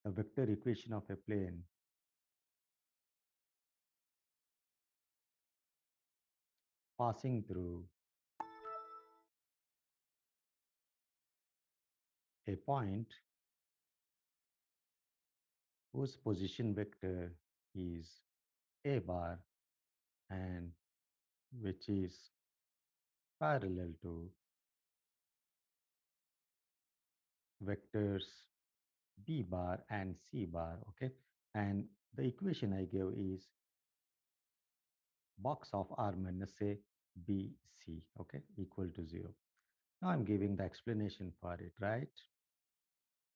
the vector equation of a plane passing through a point whose position vector is a bar and which is parallel to vectors b bar and c bar, okay? And the equation I gave is box of r minus a b c, okay, equal to 0. Now I'm giving the explanation for it, right?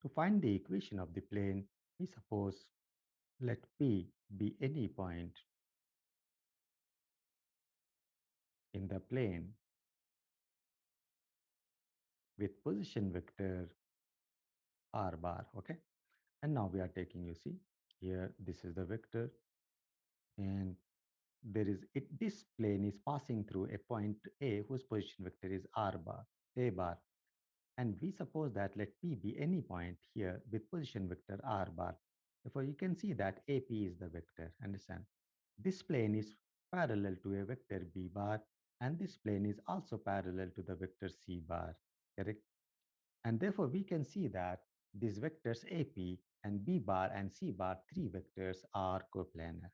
To find the equation of the plane, we suppose let P be any point in the plane with position vector r bar, okay? And now we are taking, you see, here this is the vector, and there is it this plane is passing through a point A whose position vector is r bar, a bar. And we suppose that let P be any point here with position vector r bar. Therefore, you can see that AP is the vector, understand? This plane is parallel to a vector b bar, and this plane is also parallel to the vector c bar, correct? And therefore, we can see that these vectors AP and b bar and c bar, three vectors, are coplanar.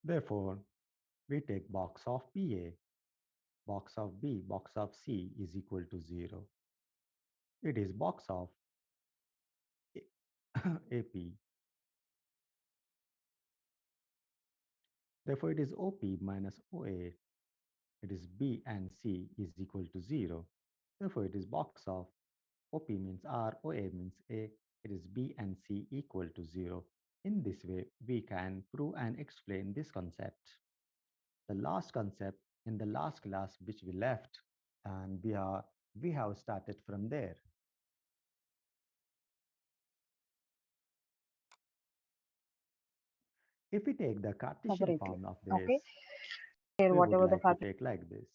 Therefore, we take box of BA, box of B, box of C is equal to 0. It is box of AP. Therefore, it is OP minus OA. It is B and C is equal to 0. Therefore, it is box of OP means R, OA means A. It is B and C equal to 0. In this way, we can prove and explain this concept. The last concept in the last class which we left, and we have started from there. If we take the Cartesian Separately. form of Okay. this, Here, we would whatever the like to card. take like this.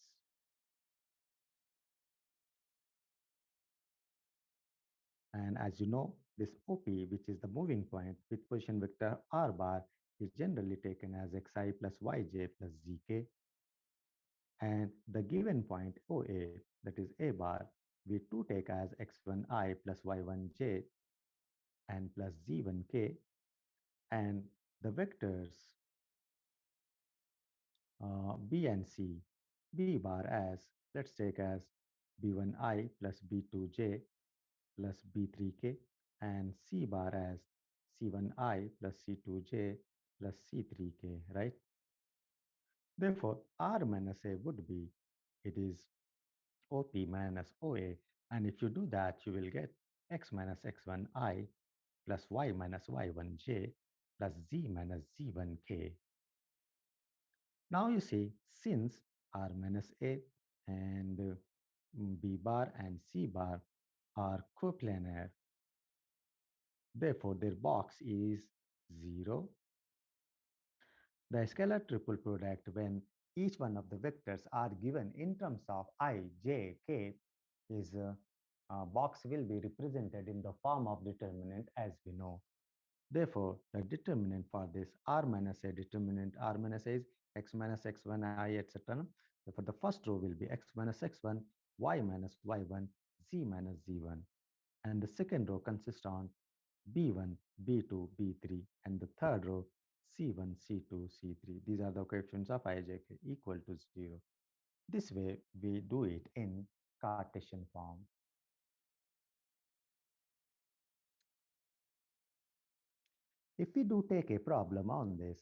And as you know, this OP, which is the moving point with position vector r bar, is generally taken as xi plus yj plus zk. And the given point OA, that is a bar, we too take as x1i plus y1j and plus z1k. And the vectors b and c, b bar as, let's take as b1i plus b2j plus b3k, and c bar as c1i plus c2j plus c3k, right? Therefore, r minus a would be, it is OP minus OA, and if you do that, you will get x minus x1i plus y minus y1j plus z minus z1k. Now you see, since r minus a and b bar and c bar are coplanar, therefore their box is 0. The scalar triple product, when each one of the vectors are given in terms of I, j, k, is box will be represented in the form of determinant, as we know. Therefore, the determinant for this r minus a determinant, r minus a is x minus x1 I, etc. Therefore, the first row will be x minus x1, y minus y1, z minus z1. And the second row consists on b1, b2, b3, and the third row c1, c2, c3. These are the coefficients of ijk equal to 0. This way, we do it in Cartesian form. If we do take a problem on this,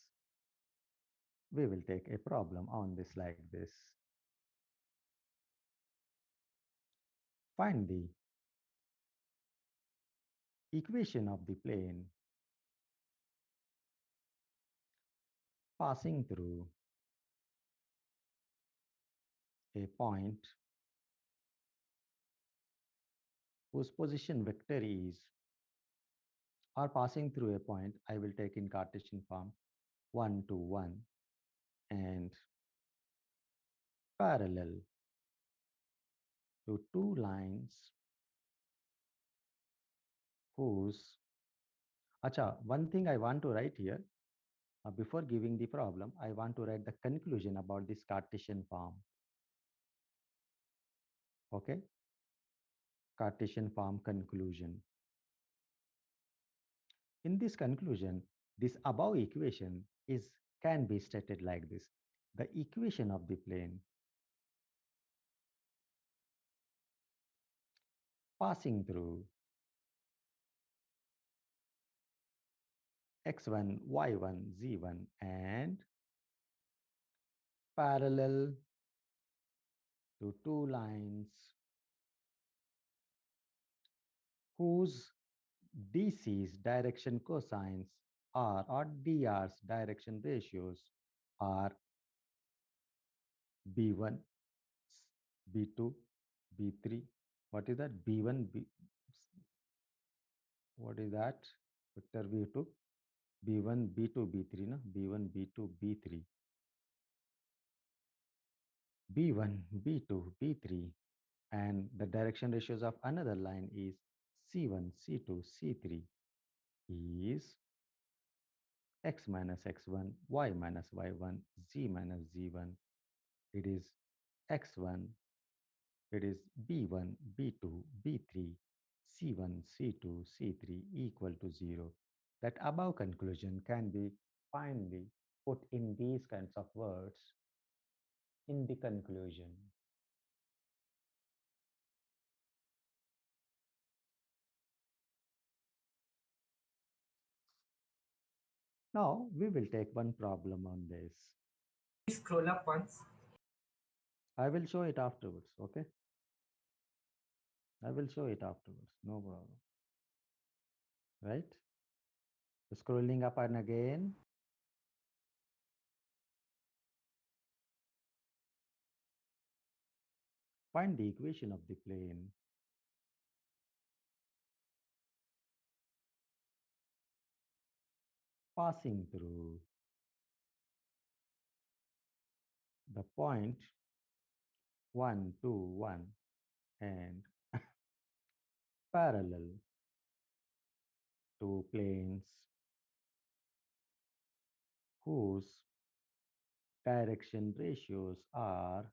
we will take a problem on this like this. Find the equation of the plane passing through a point whose position vector is or passing through a point, I will take in Cartesian form 1 to 1 and parallel to two lines whose. Acha, one thing I want to write here before giving the problem, I want to write the conclusion about this Cartesian form. Okay, Cartesian form conclusion. In this conclusion, this above equation is can be stated like this. The equation of the plane passing through x1, y1, z1 and parallel to two lines whose DC's direction cosines are or DR's direction ratios are B1, B2, B3. What is that? B1, what is that? Vector B2, B1, B2, B3, no? B1, B2, B3. B1, B2, B3. And the direction ratios of another line is C1, C2, C3 is x minus x1, y minus y1, z minus z1. It is x1, it is b1, b2, b3, c1, c2, c3 equal to 0. That above conclusion can be finally put in these kinds of words in the conclusion. Now we will take one problem on this. Scroll up once. I will show it afterwards, okay? I will show it afterwards, no problem, right? Scrolling up and again, find the equation of the plane passing through the point 1, 2, 1 and parallel to planes whose direction ratios are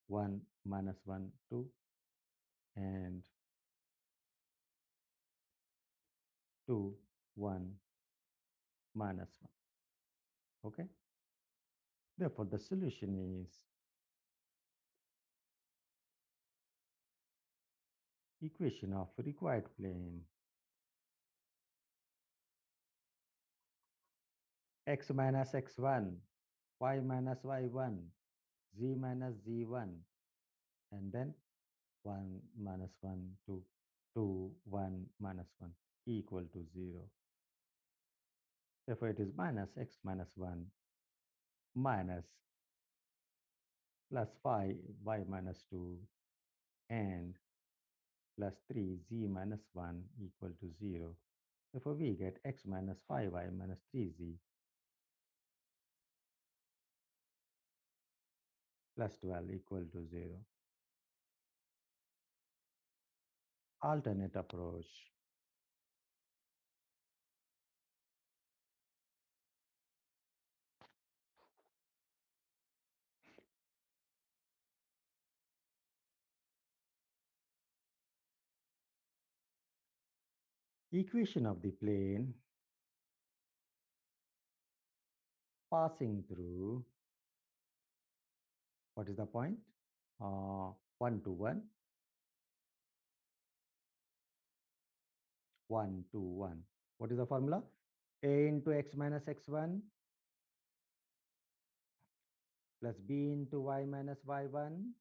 1 minus 1, 2 and 2, 1 minus 1. Okay. Therefore, the solution is equation of required plane x minus x1, y minus y1, z minus z1, and then 1 minus 1, 2, 2, 1 minus 1 equal to 0. Therefore, it is minus x minus 1 minus plus 5 y minus 2 and plus 3 z minus 1 equal to 0. Therefore, we get x minus 5y minus 3z plus 12 equal to 0. Alternate approach. Equation of the plane passing through, what is the point? 1 to 1, 1 to 1. What is the formula? A into x minus x1 plus b into y minus y1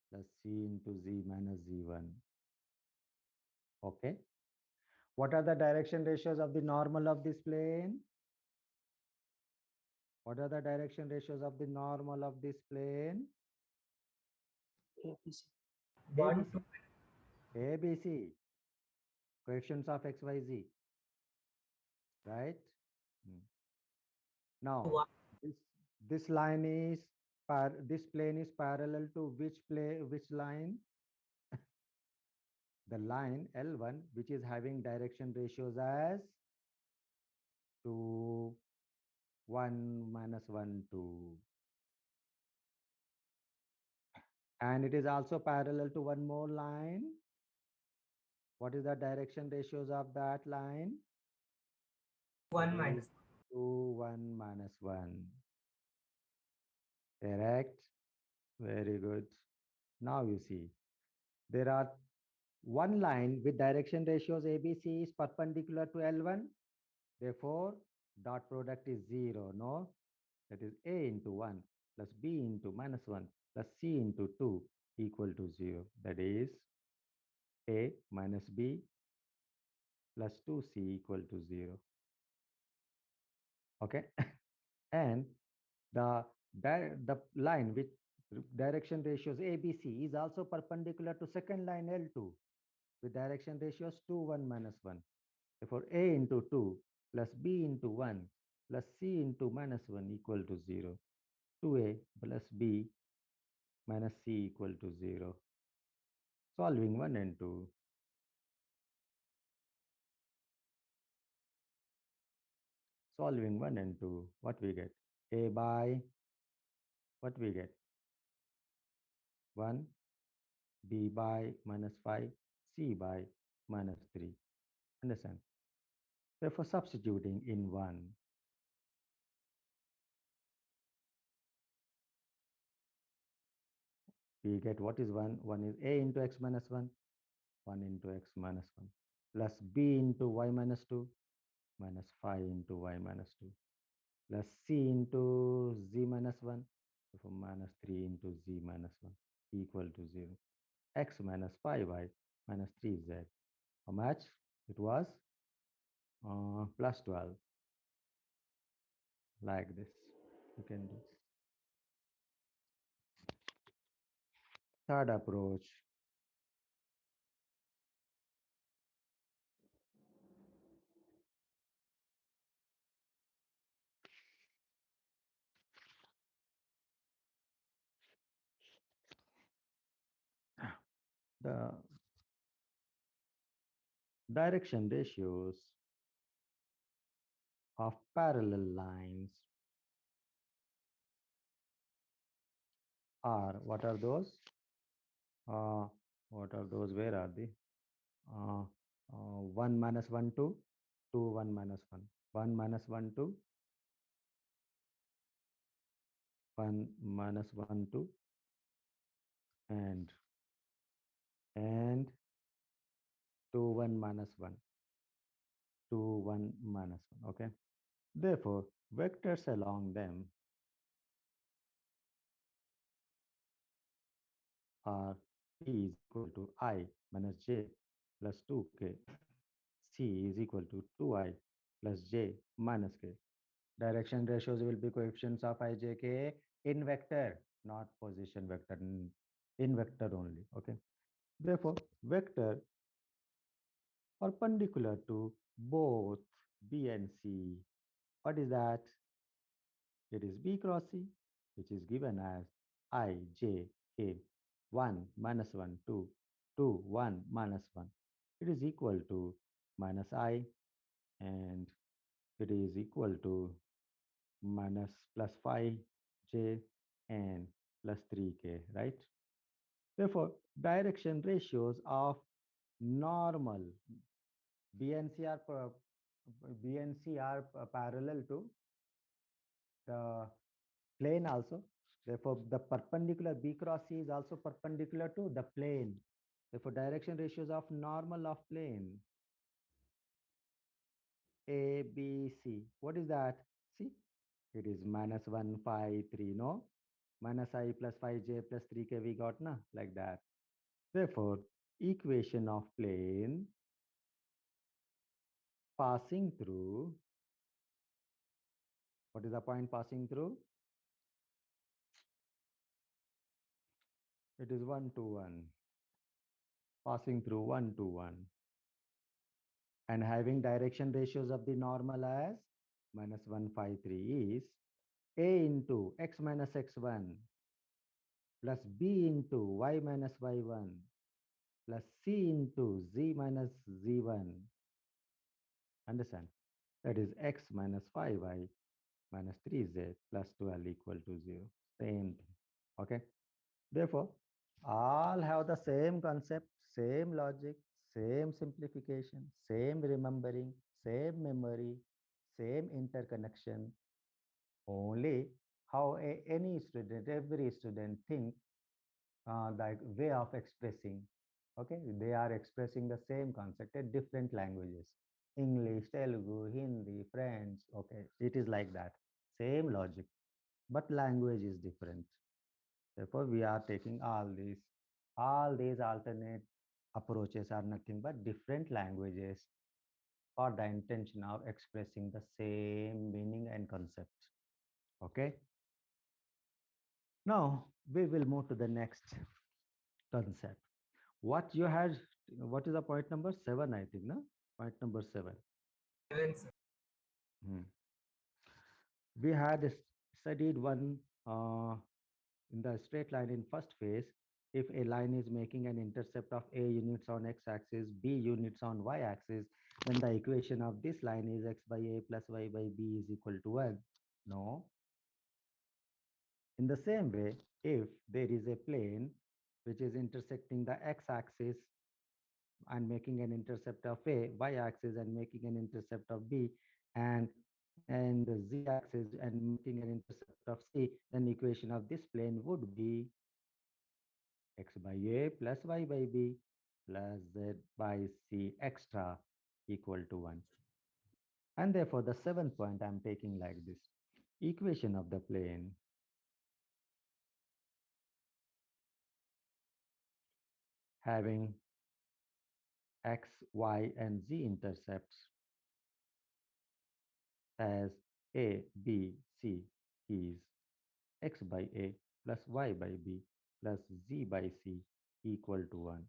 plus c into z minus z1. Okay. What are the direction ratios of the normal of this plane? What are the direction ratios of the normal of this plane? ABC. 1 ABC. to ABC. Coefficients of x, y, z, right? Hmm. Now, 1. this this line is this plane is parallel to which line? The line L1, which is having direction ratios as 2, 1, minus 1, 2. And it is also parallel to one more line. What is the direction ratios of that line? It 1 is minus 2, 1, minus 1. Correct? Very good. Now you see, there are one line with direction ratios ABC is perpendicular to L1. Therefore, dot product is 0, no? That is A into 1 plus B into minus 1 plus C into 2 equal to 0. That is A minus B plus 2C equal to 0. Okay? And the line with direction ratios ABC is also perpendicular to second line L2 with direction ratios 2, 1, minus 1. Therefore, A into 2 plus B into 1 plus C into minus 1 equal to 0. 2A plus B minus C equal to 0. Solving 1 and 2. Solving 1 and 2. What we get? A by, what we get? 1, B by minus 5, C by minus 3. Understand? Therefore, substituting in 1, we get what is 1? 1 is A into x minus 1, 1 into x minus 1, plus B into y minus 2, minus 5 into y minus 2, plus C into z minus 1, therefore minus 3 into z minus 1 equal to 0. X minus 5y minus 3z. How much? It was plus 12, like this. You can do. Third approach, the direction ratios of parallel lines are, what are those? Uh, what are those? Where are they? 1 minus 1, 2, 2, 1 minus 1, 1 minus 1, 2, 1 minus 1, 2, and and 2, 1 minus 1, 2, 1 minus 1. Okay. Therefore, vectors along them are P is equal to I minus J plus 2K. C is equal to 2I plus J minus K. Direction ratios will be coefficients of I, J, K in vector, not position vector, in vector only. Okay. Therefore, vector perpendicular to both B and C. What is that? It is B cross C, which is given as I, J, K, 1, minus 1, 2, 2, 1, minus 1. It is equal to minus I, and it is equal to minus plus 5J and plus 3K, right? Therefore, direction ratios of normal BNC are, BNC are parallel to the plane also. Therefore, the perpendicular B cross C is also perpendicular to the plane. Therefore, direction ratios of normal of plane A, B, C. What is that? See, it is minus 1, 5, 3, no? Minus I plus 5J plus 3K we got, na? Like that. Therefore, equation of plane passing through, what is the point passing through? It is 1 to 1. Passing through 1 to 1. And having direction ratios of the normal as -153 is a into x minus x1 plus b into y minus y1 plus c into z minus z1. Understand? That is x minus 5y minus 3z plus 12 equal to 0. Same thing. Okay. Therefore, all have the same concept, same logic, same simplification, same remembering, same memory, same interconnection. Only how any student, every student think the way of expressing. Okay, they are expressing the same concept in different languages. English, Telugu, Hindi, French. Okay, it is like that. Same logic, but language is different. Therefore, we are taking all these. All these alternate approaches are nothing but different languages for the intention of expressing the same meaning and concept. Okay. Now we will move to the next concept. What you had, what is the point number 7, I think, no? Point number 7. 7, sir. Hmm. We had studied one in the straight line in first phase. If a line is making an intercept of a units on x-axis, b units on y-axis, then the equation of this line is x by a plus y by b is equal to 1. No. In the same way, if there is a plane which is intersecting the x-axis and making an intercept of a, y-axis and making an intercept of b, and the z-axis and making an intercept of c, then equation of this plane would be x by a plus y by b plus z by c extra equal to 1. And therefore, the seventh point I'm taking like this. Equation of the plane having x, y, and z intercepts as a, b, c is x by a plus y by b plus z by c equal to 1.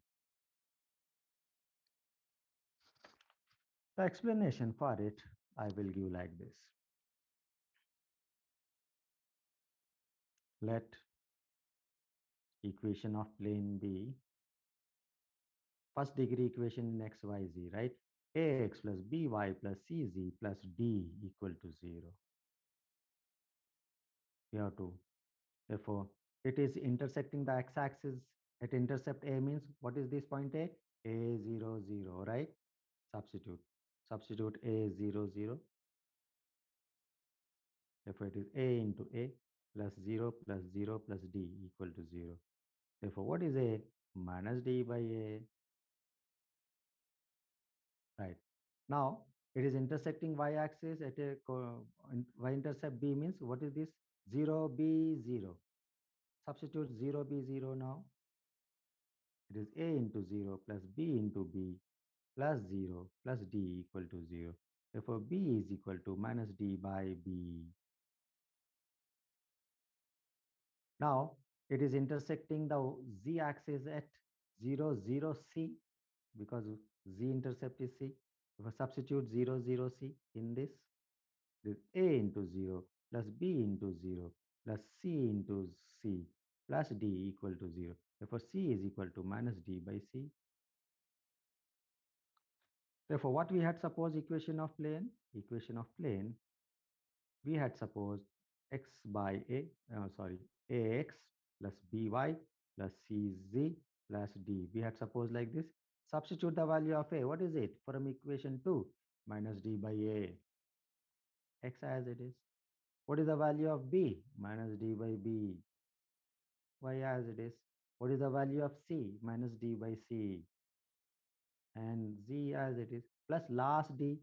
The explanation for it I will give like this. Let equation of plane be first degree equation in x, y, z, right? Ax plus by plus cz plus d equal to 0. We have to, therefore, it is intersecting the x-axis. At intercept A means what is this point A? A0, 0, right? Substitute. Substitute A0, 0. Therefore, it is A into A plus 0 plus 0 plus D equal to 0. Therefore, what is A? Minus D by A. Right. Now, it is intersecting y-axis at a y-intercept B means what is this? 0, B, 0. Substitute 0, B, 0 now. It is A into 0 plus B into B plus 0 plus D equal to 0. Therefore, B is equal to minus D by B. Now, it is intersecting the z-axis at 0, 0, C because z-intercept is C. If I substitute 0, 0, C in this A into 0 plus B into 0 plus C into C plus D equal to 0. Therefore, C is equal to minus D by C. Therefore, what we had supposed equation of plane? Equation of plane, we had supposed x by a, sorry, ax plus by plus cz plus d. We had supposed like this. Substitute the value of a. What is it? From equation 2, minus d by a. X as it is. What is the value of b? Minus d by b. Y as it is. What is the value of c? Minus d by c. And z as it is. Plus last d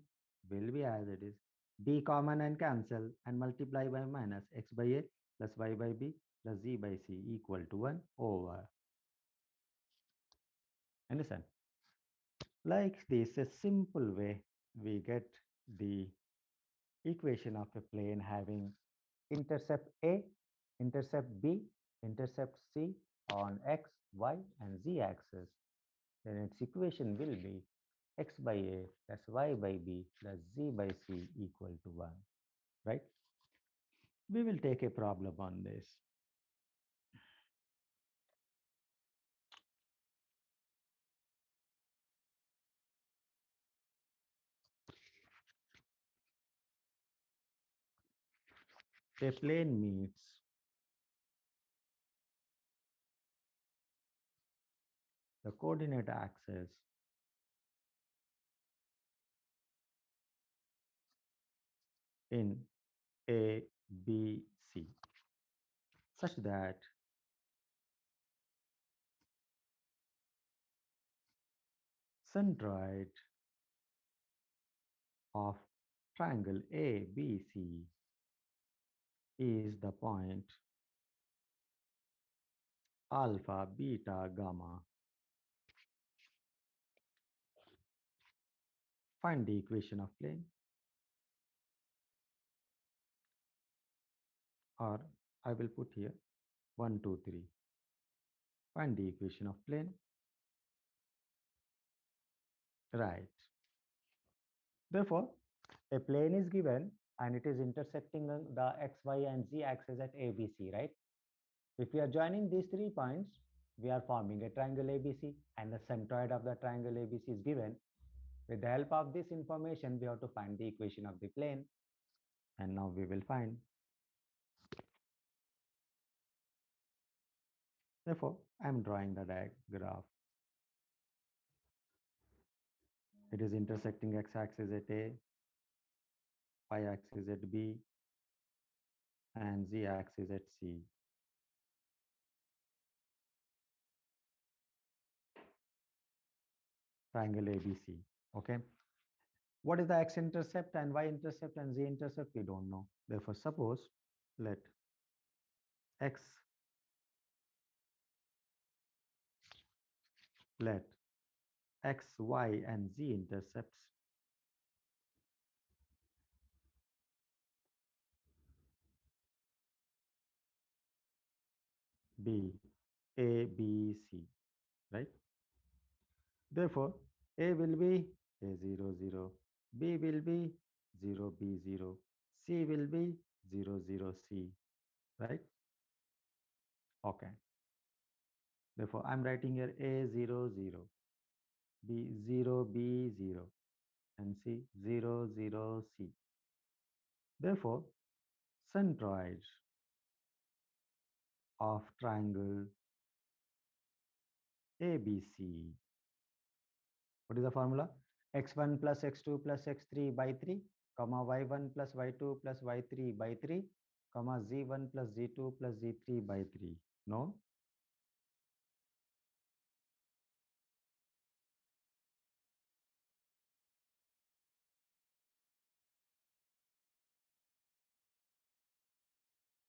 will be as it is. D common and cancel and multiply by minus x by a plus y by b plus z by c equal to 1 over. Understand? Like this, a simple way we get the equation of a plane having intercept A, intercept B, intercept C on x, y, and z axis. Then its equation will be x by a plus y by b plus z by c equal to 1, right? We will take a problem on this. A plane meets the coordinate axis in A, B, C such that centroid of triangle ABC is the point alpha, beta, gamma. Find the equation of plane, or I will put here 1, 2, 3. Find the equation of plane. Right. Therefore, a plane is given and it is intersecting the x, y, and z axis at ABC, right? If we are joining these 3 points, we are forming a triangle ABC, and the centroid of the triangle ABC is given. With the help of this information, we have to find the equation of the plane. And now we will find. Therefore, I am drawing the graph. It is intersecting x-axis at A, y-axis at B, and z-axis at C. Triangle ABC. Okay. What is the x-intercept and y-intercept and z-intercept? We don't know. Therefore, suppose let x let x, y, and z intercepts be A, B, C, right? Therefore, A will be A0, 0, B will be 0, B, 0, C will be 0, 0, C, right? Okay. Therefore, I'm writing here A0, 0, B0, B, 0, and C 0, 0, C. Therefore, centroid of triangle ABC. What is the formula? X1 plus x2 plus x3 by 3, comma y1 plus y2 plus y3 by 3, comma z1 plus z2 plus z3 by 3. No?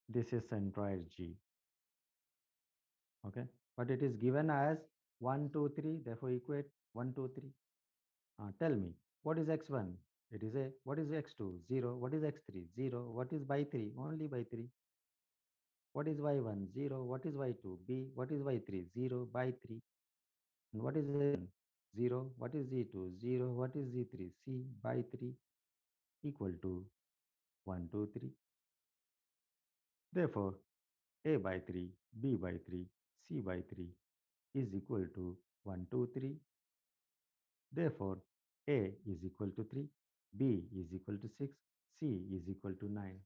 This is centroid G. Okay? But it is given as 1, 2, 3. Therefore, equate 1, 2, 3. Tell me, what is x1? It is A. What is x2? 0. What is x3? 0. What is by 3? Only by 3. What is y1? 0. What is y2? B. What is y3? 0 by 3. And what is z1? 0. What is z2? 0. What is z3? C by 3 equal to 1, 2, 3. Therefore, A by 3, B by 3, C by 3 is equal to 1, 2, 3. Therefore, A is equal to 3, B is equal to 6, C is equal to 9.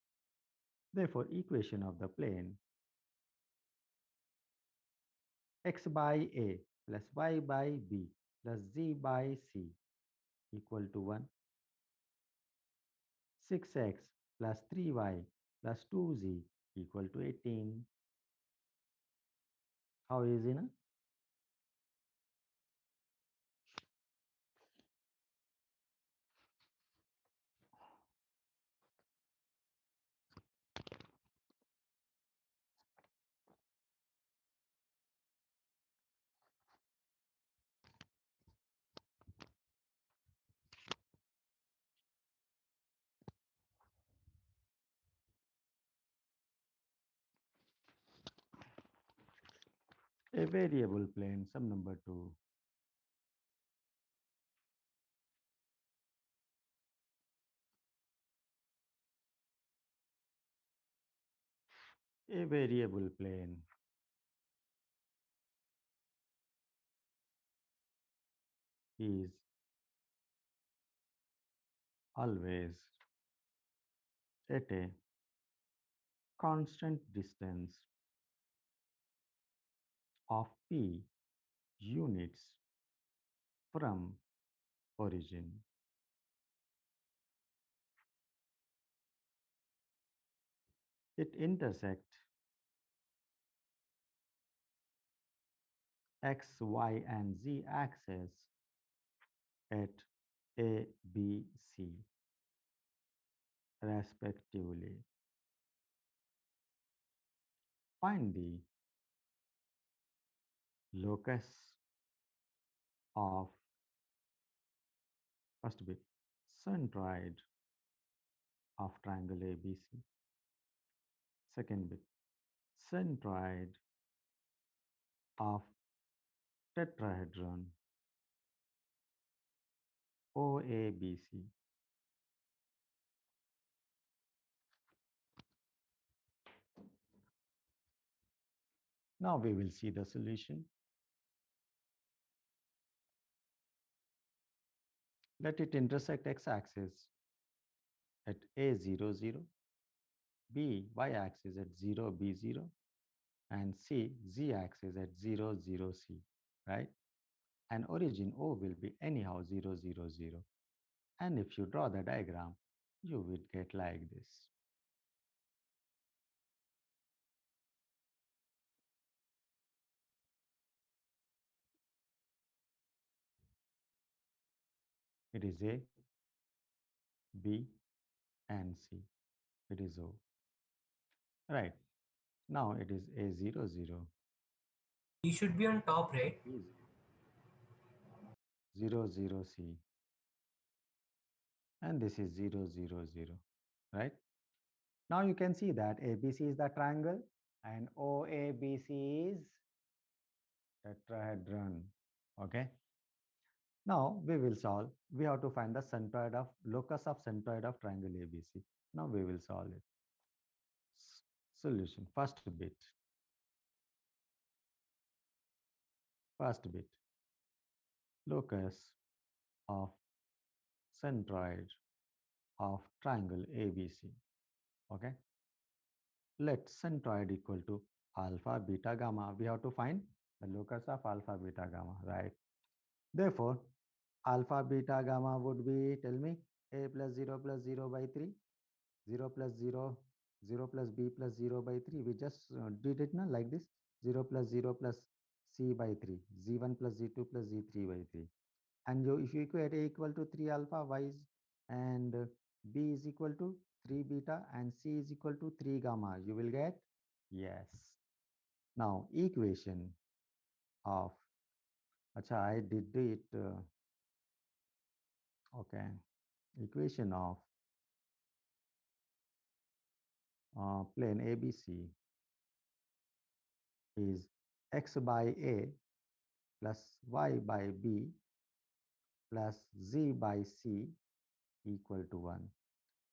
Therefore, equation of the plane x by A plus y by B plus z by C equal to 1. 6x plus 3y plus 2z equal to 18. How easy, na? A variable plane, sum number 2. A variable plane is always at a constant distance of p units from origin. It intersects x, y, and z axes at A, B, C, respectively. Find the locus of first bit centroid of triangle ABC. Second bit centroid of tetrahedron OABC. Now we will see the solution. Let it intersect x-axis at A00, B y-axis at 0, B0, and C z-axis at 0, 0, C, right? And origin O will be anyhow 0, 0, 0. And if you draw the diagram, you will get like this. It is A, B, and C. It is O. Right. Now it is A00, 0, You should be on top, right? B0, 0, 0, C. And this is 0, 0, 0. Right. Now you can see that ABC is the triangle and OABC is tetrahedron. Okay. Now we will solve. We have to find the centroid of locus of centroid of triangle ABC. Now we will solve it. Solution. First bit. First bit. Locus of centroid of triangle ABC. Okay. Let centroid equal to alpha, beta, gamma. We have to find the locus of alpha, beta, gamma, right? Therefore, alpha, beta, gamma would be, tell me, a plus 0 by 3, 0 plus 0, 0 plus b plus 0 by 3. We just did it now like this, 0 plus c by 3, z1 plus z2 plus z3 by 3. And if you equate a equal to 3 alpha, y is, and b is equal to 3 beta, and c is equal to 3 gamma, you will get yes. Now, equation of, acha, I did it, okay, equation of plane ABC is x by a plus y by b plus z by c equal to 1.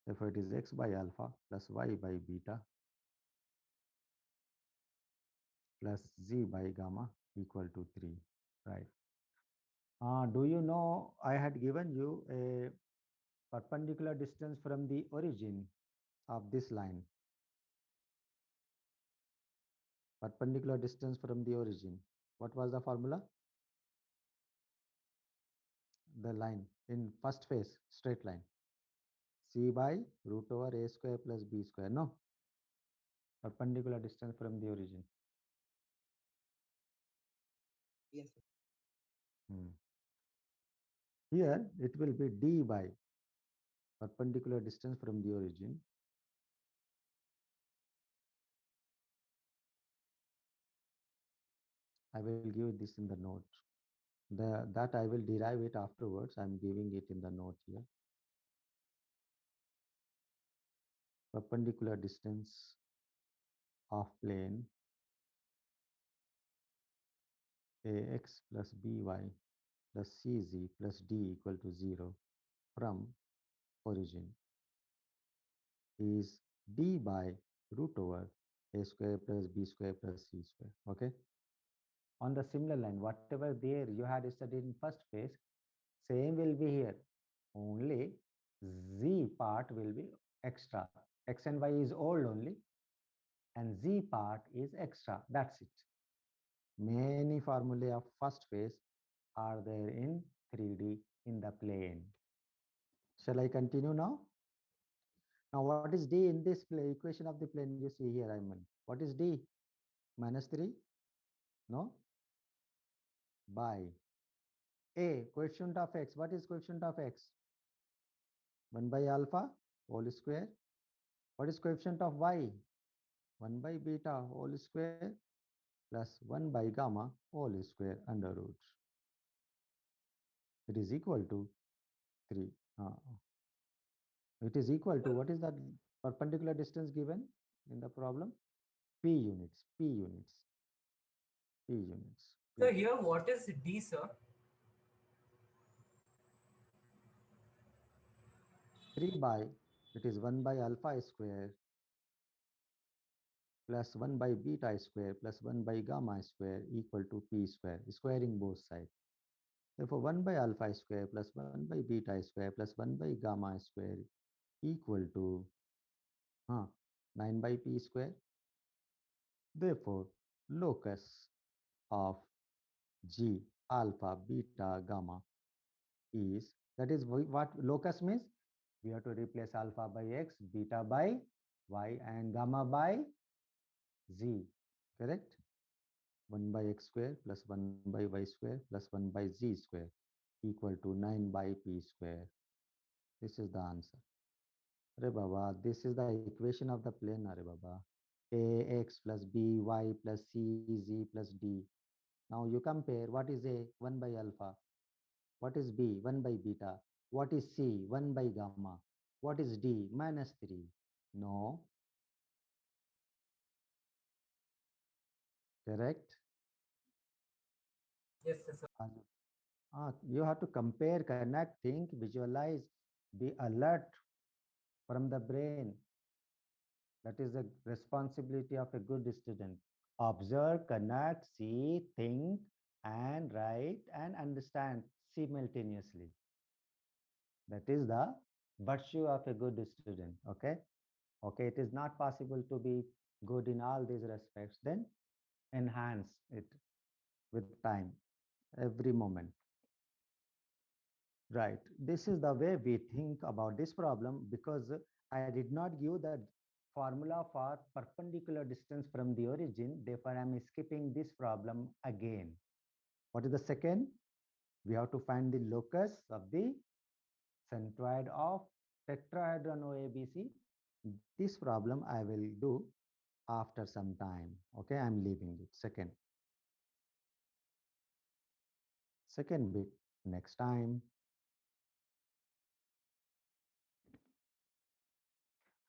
Therefore, it is x by alpha plus y by beta plus z by gamma equal to 3, right? Do you know I had given you a perpendicular distance from the origin of this line? Perpendicular distance from the origin. What was the formula? The line in first phase, straight line. C by root over a square plus b square. No, perpendicular distance from the origin. Yes. Hmm. Here it will be d by perpendicular distance from the origin. I will give this in the note. That I will derive it afterwards. I'm giving it in the note here. Perpendicular distance of plane ax plus by plus cz plus d equal to 0 from origin is d by root over A square plus B square plus C square. Okay. On the similar line, whatever there you had studied in first phase, same will be here. Only Z part will be extra. X and Y is old only, and Z part is extra. That's it. Many formulae of first phase are there in 3D in the plane. Shall I continue now? Now, what is D in this equation of the plane you see here, I mean? What is D? Minus 3? No? By A, coefficient of X. What is coefficient of X? 1 by alpha whole square. What is coefficient of Y? 1 by beta whole square plus 1 by gamma whole square under root. It is equal to 3. It is equal to, what is that perpendicular distance given in the problem? P units, P units, P units, So P. here, what is D, sir? 3 by, it is 1 by alpha square plus 1 by beta square plus 1 by gamma square equal to P square, squaring both sides. Therefore, 1 by alpha square plus 1 by beta square plus 1 by gamma square equal to 9 by P square. Therefore, locus of G alpha beta gamma is, that is what locus means. We have to replace alpha by X, beta by Y, and gamma by Z. Correct? 1 by X square plus 1 by Y square plus 1 by Z square equal to 9 by P square. This is the answer. Arey Baba, this is the equation of the plane, Arey Baba. Ax plus by plus cz plus d. Now you compare, what is A? 1 by alpha. What is B? 1 by beta. What is C? 1 by gamma. What is D? Minus 3. No, correct? Yes, yes, sir. You have to compare, connect, think, visualize, be alert from the brain. That is the responsibility of a good student. Observe, connect, see, think, and write and understand simultaneously. That is the virtue of a good student. Okay. Okay. It is not possible to be good in all these respects. Then enhance it with time, every moment. Right. This is the way we think about this problem, because I did not give the formula for perpendicular distance from the origin. Therefore, I am skipping this problem again. What is the second? We have to find the locus of the centroid of tetrahedron OABC. This problem I will do after some time. Okay, I'm leaving it. Second bit next time.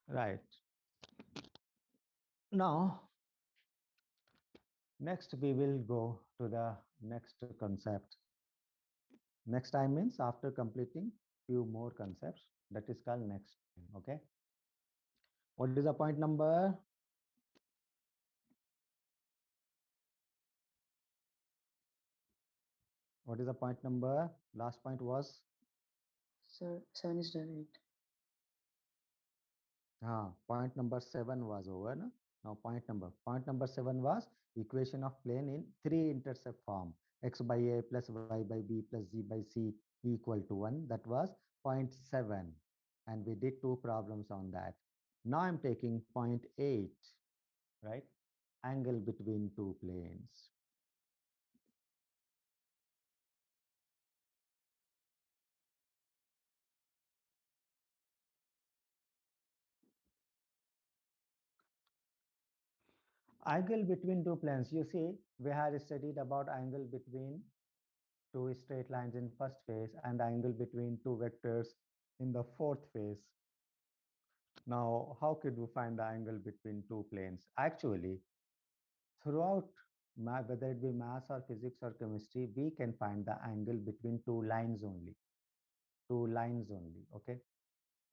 Right. Now, next we will go to the next concept. Next time means after completing few more concepts. That is called next time. Okay. What is the point number? What is the point number? Last point was Sir, 7 is done it. point number 7 was over. No? Now point number 7 was equation of plane in 3-intercept form. X by a plus y by b plus z by c equal to 1. That was point 7. And we did 2 problems on that. Now I'm taking point 8, right? Angle between 2 planes. Angle between 2 planes. You see, we had studied about angle between 2 straight lines in first phase and angle between 2 vectors in the fourth phase. Now, how could we find the angle between 2 planes? Actually, throughout, whether it be math or physics or chemistry, we can find the angle between 2 lines only. 2 lines only, okay?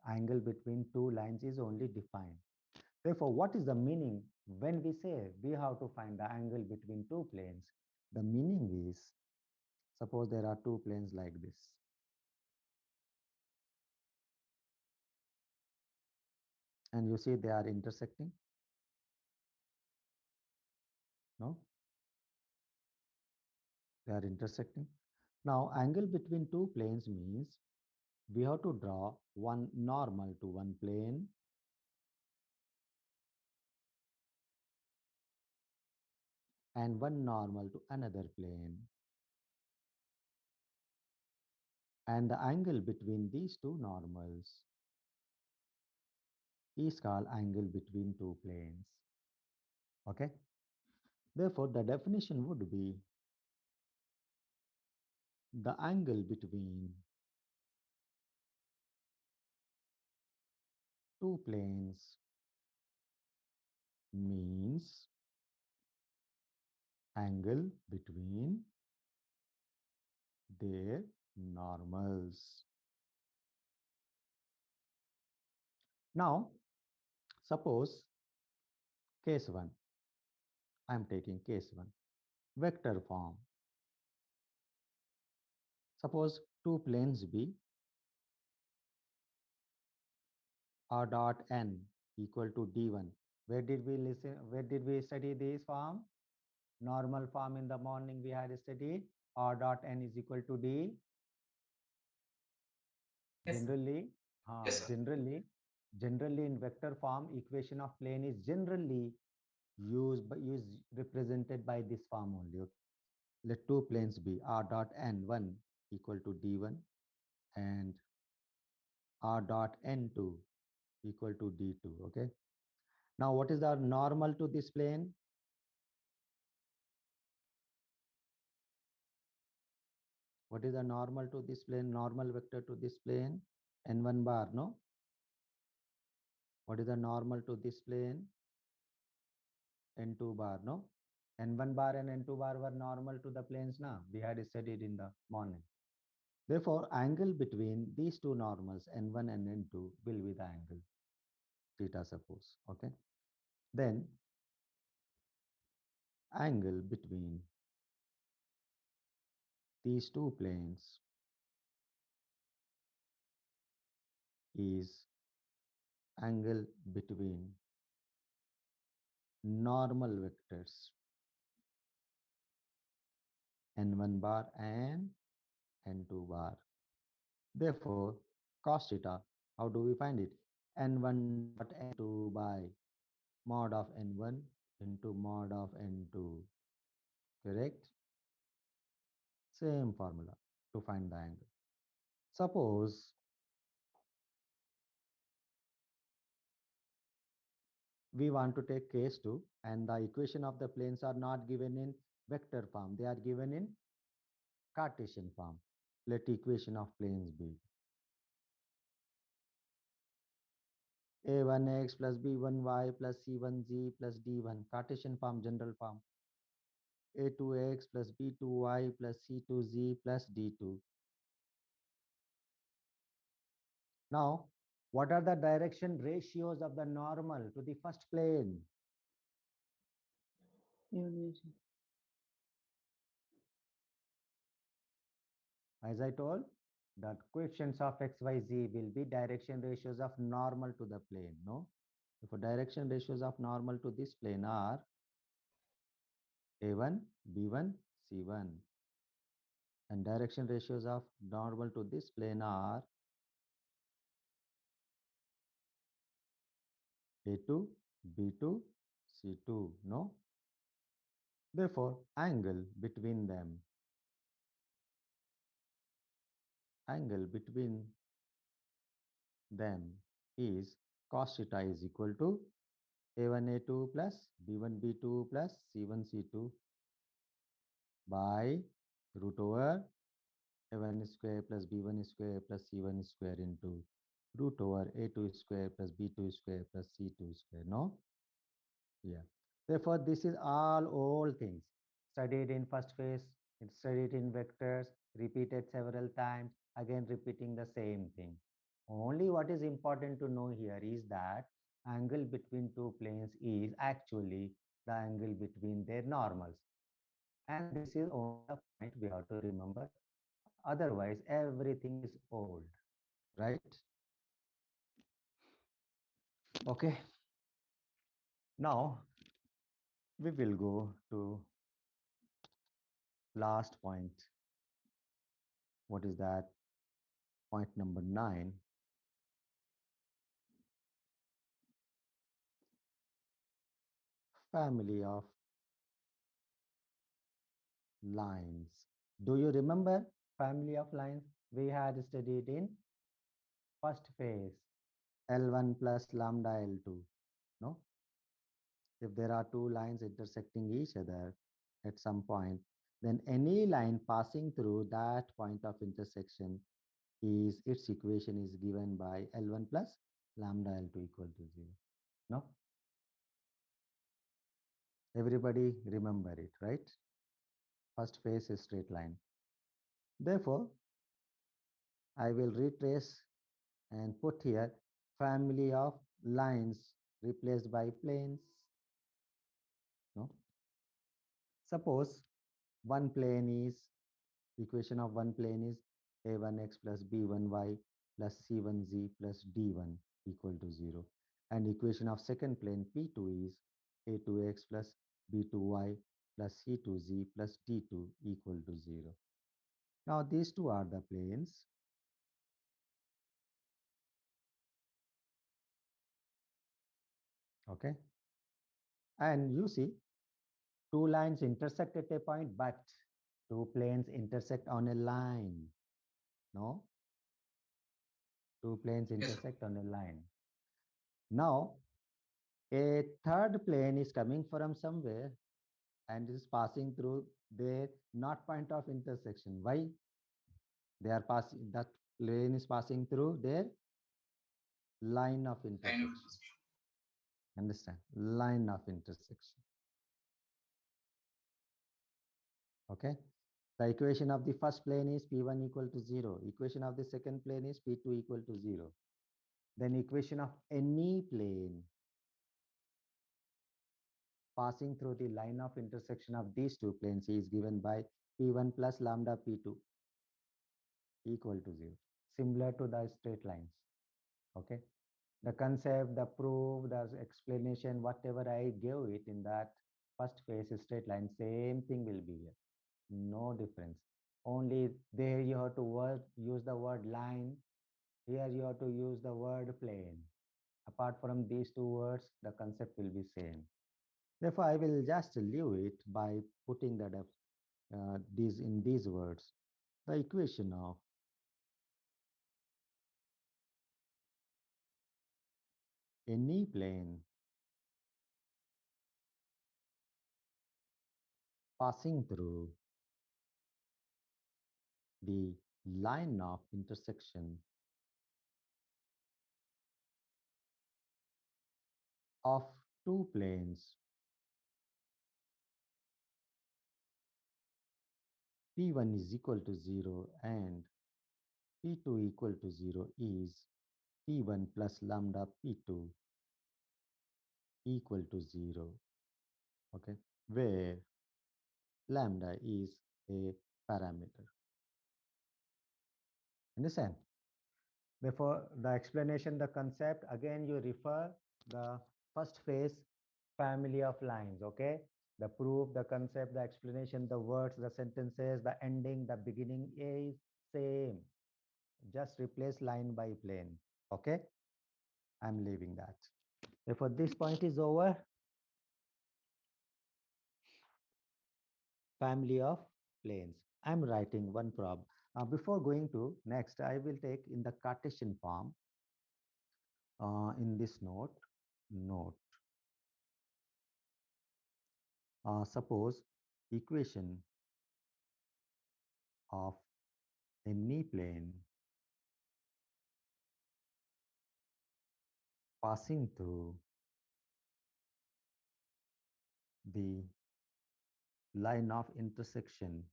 Angle between 2 lines is only defined. Therefore, what is the meaning when we say we have to find the angle between two planes? The meaning is, suppose there are two planes like this. And you see they are intersecting, no? They are intersecting. Now, angle between two planes means we have to draw one normal to one plane and one normal to another plane. And the angle between these two normals is called angle between two planes. Okay? Therefore, the definition would be the angle between two planes means angle between their normals. Now, suppose case 1, I am taking case 1, vector form. Suppose two planes be r dot n equal to d1. Where did we listen? Where did we study this form? Normal form in the morning we had studied. R dot n is equal to d. Yes. Generally, Yes, sir. generally in vector form, equation of plane is generally used represented by this form only. Okay? Let two planes be r dot n1 equal to d1 and r dot n2 equal to d2. Okay. Now, what is the normal to this plane? What is the normal to this plane? Normal vector to this plane? N1 bar, no? What is the normal to this plane? N2 bar, no? N1 bar and N2 bar were normal to the planes now. We had studied in the morning. Therefore, angle between these two normals, N1 and N2, will be the angle theta, suppose. Okay. Then, angle between these two planes is angle between normal vectors n1 bar and n2 bar. Therefore, cos theta, how do we find it? N1 dot n2 by mod of n1 into mod of n2. Correct? Same formula to find the angle. Suppose we want to take case 2 and the equation of the planes are not given in vector form. They are given in Cartesian form. Let equation of planes be a1x plus b1y plus c1z plus d1, Cartesian form, general form. a2x plus b2y plus c2z plus d2. Now, what are the direction ratios of the normal to the first plane? Unison. As I told, the coefficients of xyz will be direction ratios of normal to the plane. No, if direction ratios of normal to this plane are a1, b1, c1, and direction ratios of normal to this plane are a2, b2, c2. No, therefore angle between them is cos theta is equal to a1 a2 plus b1 b2 plus c1 c2 by root over a1 square plus b1 square plus c1 square into root over a2 square plus b2 square plus c2 square. No? Yeah. Therefore, this is all old things studied in first phase, it's studied in vectors, repeated several times, again repeating the same thing. Only what is important to know here is that angle between two planes is actually the angle between their normals. And this is only the point we have to remember. Otherwise, everything is old, right? Okay. Now we will go to last point. What is that? Point number 9. Family of lines. Do you remember family of lines we had studied in first phase? L1 plus lambda L2. No? If there are two lines intersecting each other at some point, then any line passing through that point of intersection is its equation is given by L1 plus lambda L2 equal to 0. No? Everybody remember it, right? First phase is straight line. Therefore, I will retrace and put here family of lines replaced by planes. No? Suppose one plane is equation of one plane is a1x plus b1y plus c1z plus d1 equal to 0. And equation of second plane p2 is a2x plus b2y plus c2z plus d2 equal to 0. Now these two are the planes. Okay. And you see two lines intersect at a point, but two planes intersect on a line. No? Two planes intersect on a line. Now, a third plane is coming from somewhere and is passing through their not point of intersection. Why? They are passing, that plane is passing through their line of intersection. Understand? Line of intersection. Okay. The equation of the first plane is P1 equal to 0. Equation of the second plane is P2 equal to 0. Then equation of any plane passing through the line of intersection of these two planes is given by P1 plus lambda P2 equal to 0. Similar to the straight lines. Okay. The concept, the proof, the explanation, whatever I gave it in that first phase straight line, same thing will be here. No difference. Only there you have to use the word line. Here you have to use the word plane. Apart from these two words, the concept will be same. Therefore, I will just leave it by putting that these in these words. The equation of any plane passing through the line of intersection of two planes P1 is equal to 0 and P2 equal to 0 is P1 plus lambda P2 equal to 0. Okay, where lambda is a parameter. Understand? Before the explanation, the concept, again you refer the first phase family of lines, okay? The proof, the concept, the explanation, the words, the sentences, the ending, the beginning is same. Just replace line by plane, okay? I'm leaving that. Therefore, this point is over. Family of planes. I'm writing one problem. Before going to next, I will take in the Cartesian form in this note. Suppose equation of any plane passing through the line of intersection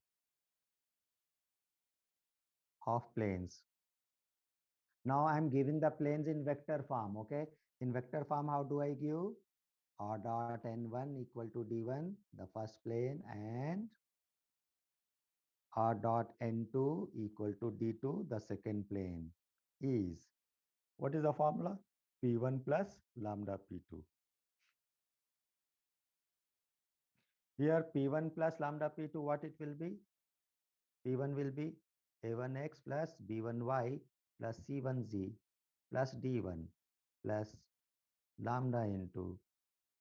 of planes Now I'm giving the planes in vector form, okay? In vector form, how do I give? R dot n1 equal to d1, the first plane, and R dot n2 equal to d2, the second plane, is, what is the formula? P1 plus lambda P2. Here P1 plus lambda P2, what it will be? P1 will be A1x plus B1y plus C1z plus D1 plus lambda into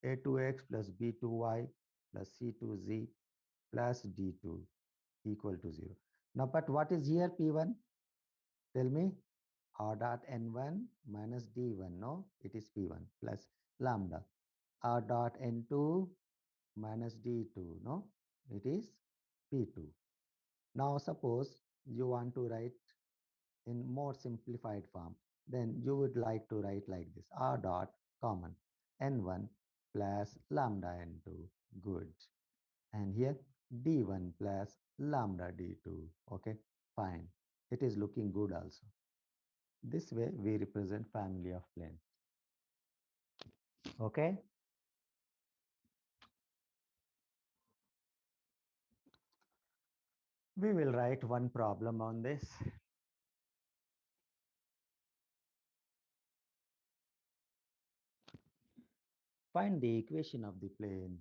A2x plus B2y plus C2z plus D2 equal to 0. Now, but what is here P1? Tell me. R dot n1 minus d1, no? It is P1 plus lambda. R dot n2 minus d2, no? It is P2. Now, suppose you want to write in more simplified form, then you would like to write like this: R dot common n1 plus lambda n2. Good. And here d1 plus lambda d2. Okay, fine. It is looking good also. This way we represent family of planes. Okay. We will write one problem on this. Find the equation of the plane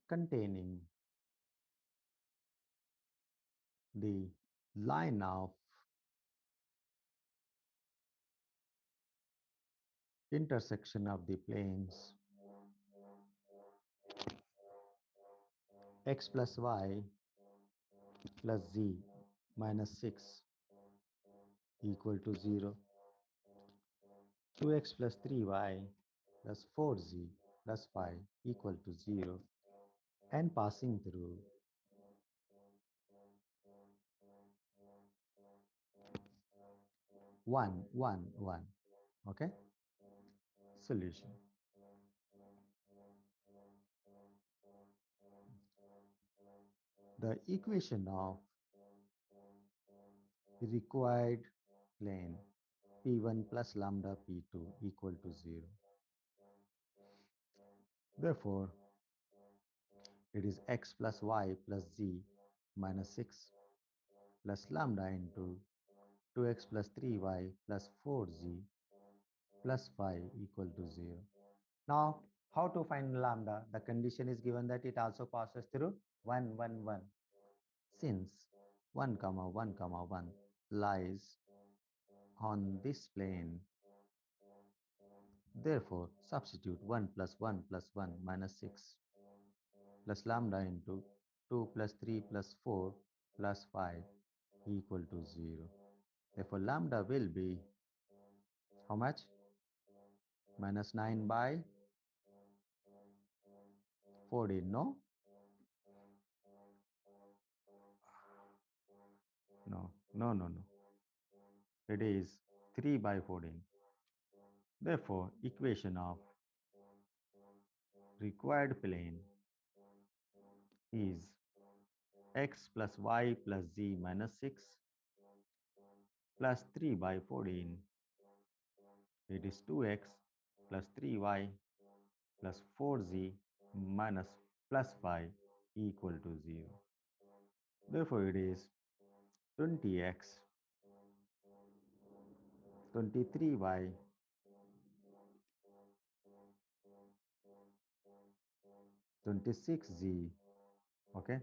containing the line of intersection of the planes x plus y plus z minus 6 equal to 0, 2x plus 3y plus 4z plus 5 equal to 0, and passing through 1, 1, 1. Okay? Solution. The equation of required plane P1 plus lambda P2 equal to 0. Therefore, it is x plus y plus z minus 6 plus lambda into 2x plus 3y plus 4z plus 5 equal to 0. Now, how to find lambda? The condition is given that it also passes through 1, 1, 1. Since 1, comma 1, comma 1 lies on this plane, therefore substitute 1 plus 1 plus 1 minus 6 plus lambda into 2 plus 3 plus 4 plus 5 equal to 0. Therefore, lambda will be how much? Minus 9 by 14, no? No, no, no, no. It is 3 by 14. Therefore, equation of required plane is x plus y plus z minus 6 plus 3 by 14. It is 2x plus 3y plus 4z minus plus 5 equal to 0. Therefore, it is 20x, 23y, 26z, okay,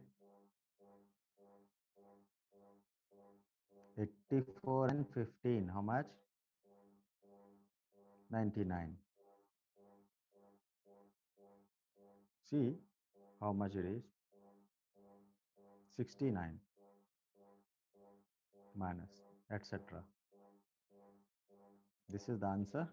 84 and 15, how much? 99. See how much it is? 69 minus, etc. This is the answer.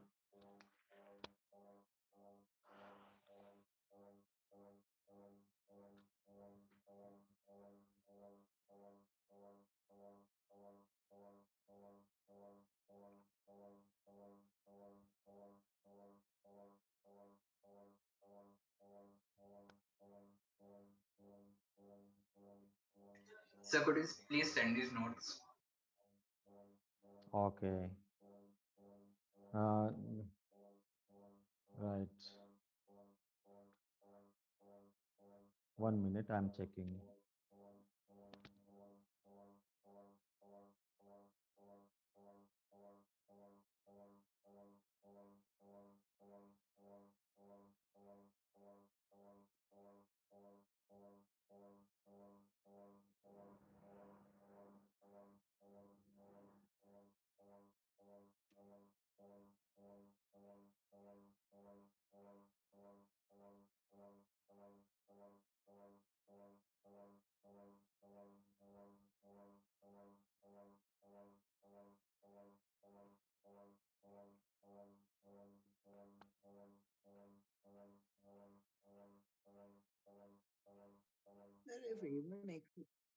Sir, could you please send these notes? Okay. Uh, right. 1 minute, I'm checking. Sir, if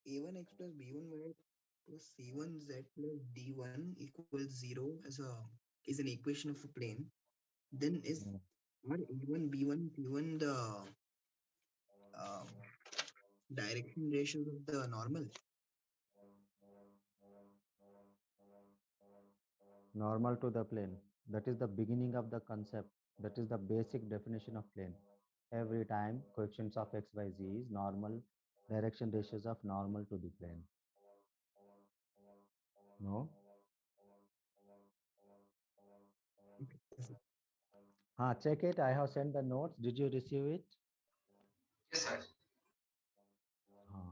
A1x plus B1y plus C1z plus D1 equals 0 is an equation of a plane, then is Mm. are A1, B1, C1 the uh, direction ratios of the normal? Normal to the plane. That is the beginning of the concept. That is the basic definition of plane. Every time coefficients of x by z is normal direction ratios of normal to the plane. No? Okay, yes, sir. Check it. I have sent the notes. Did you receive it? Yes, sir. Huh.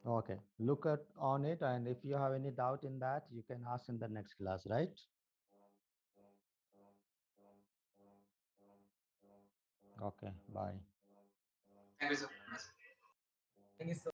Okay. Look at on it, and if you have any doubt in that, you can ask in the next class, right? Okay. Bye. Thank you, sir. Yes. Thank you so